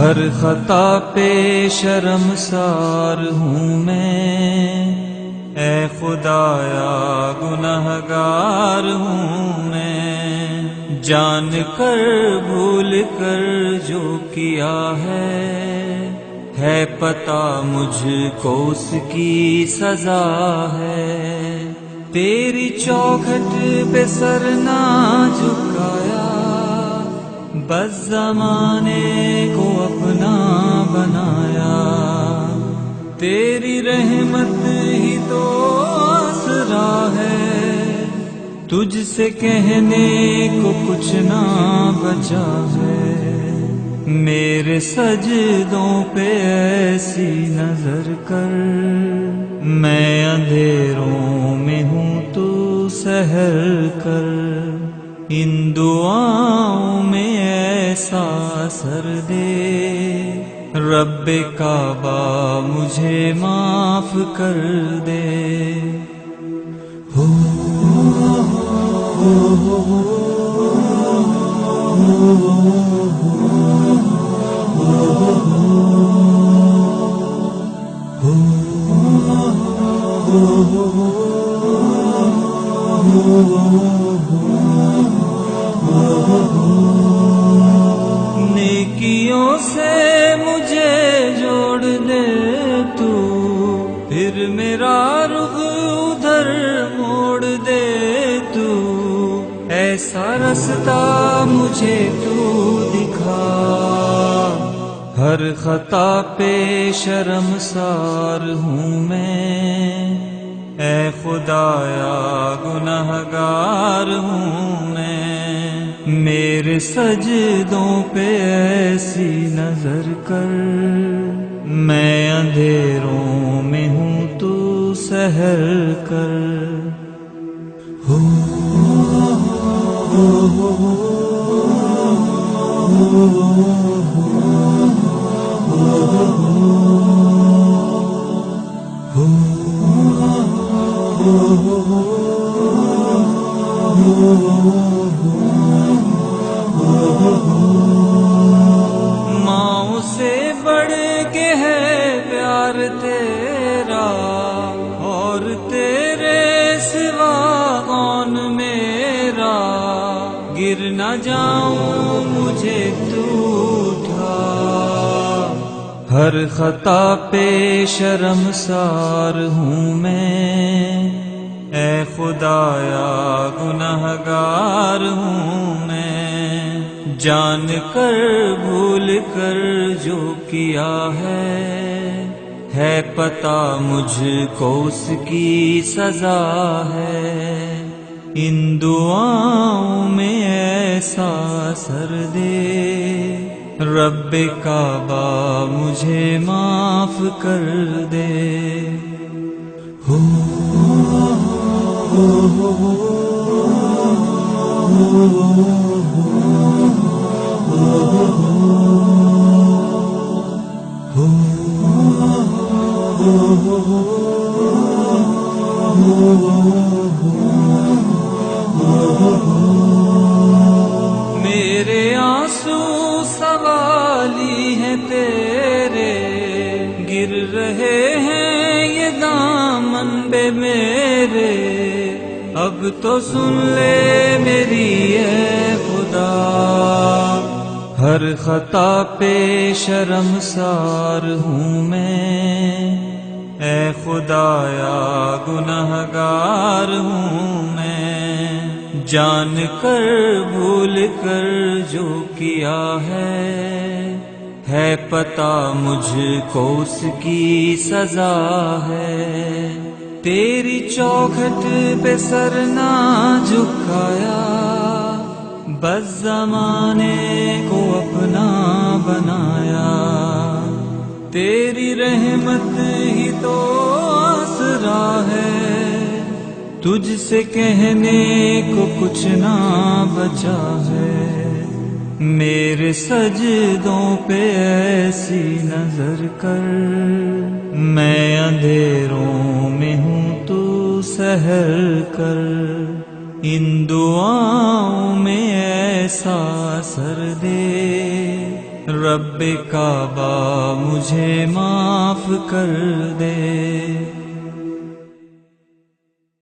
ہر خطا پہ شرمسار ہوں میں، اے خدایا گنہگار ہوں میں، جان کر بھول کر جو کیا ہے پتہ مجھ کو اس کی سزا ہے۔ تیری چوکھٹ پہ سر نہ جھکایا، بس زمانے کو اپنا بنایا، تیری رحمت ہی تو آسرا ہے، تجھ سے کہنے کو کچھ نہ بچا ہے۔ میرے سجدوں پہ ایسی نظر کر، میں اندھیروں میں ہوں تو سحر کر، ان دعاؤں میں ایسا اثر دے، رب کعبہ مجھے معاف کر دے۔ نیکیوں سے مجھے جوڑ دے تو، پھر میرا رخ ادھر موڑ دے تو، ایسا رستہ مجھے تو دکھا، ہر خطا پہ شرمسار ہوں میں، اے خدایا گنہگار ہوں میں، میرے سجدوں پہ ایسی نظر کر، میں اندھیروں میں ہوں تو سحر کر۔ ماؤں سے بڑھ کے ہے پیار تیرا، اور تیرے سوا کون میرا، گر نہ جاؤں مجھے تو اٹھا، ہر خطا پہ شرمسار ہوں میں، اے خدایا گنہگار ہوں میں، جان کر بھول کر جو کیا ہے پتہ مجھ کو اس کی سزا ہے، ان دعاؤں میں ایسا اثر دے، رب کعبہ مجھے معاف کر دے۔ میرے آنسو سوالی ہیں تیرے، گر رہے ہیں یہ دامن پہ میرے، اب تو سن لے میری اے خدا، ہر خطا پہ شرمسار ہوں میں، اے خدایا گنہگار ہوں میں، جان کر بھول کر جو کیا ہے پتہ مجھ کو اس کی سزا ہے، تیری چوکھٹ پہ سر نہ جھکایا، بس زمانے کو اپنا بنایا، تیری رحمت ہی تو آسرا ہے، تجھ سے کہنے کو کچھ نہ بچا ہے، میرے سجدوں پہ ایسی نظر کر، میں اندھیروں میں ہوں تو سحر کر، ان دعاؤں میں ایسا اثر دے رب کعبہ مجھے معاف کر دے۔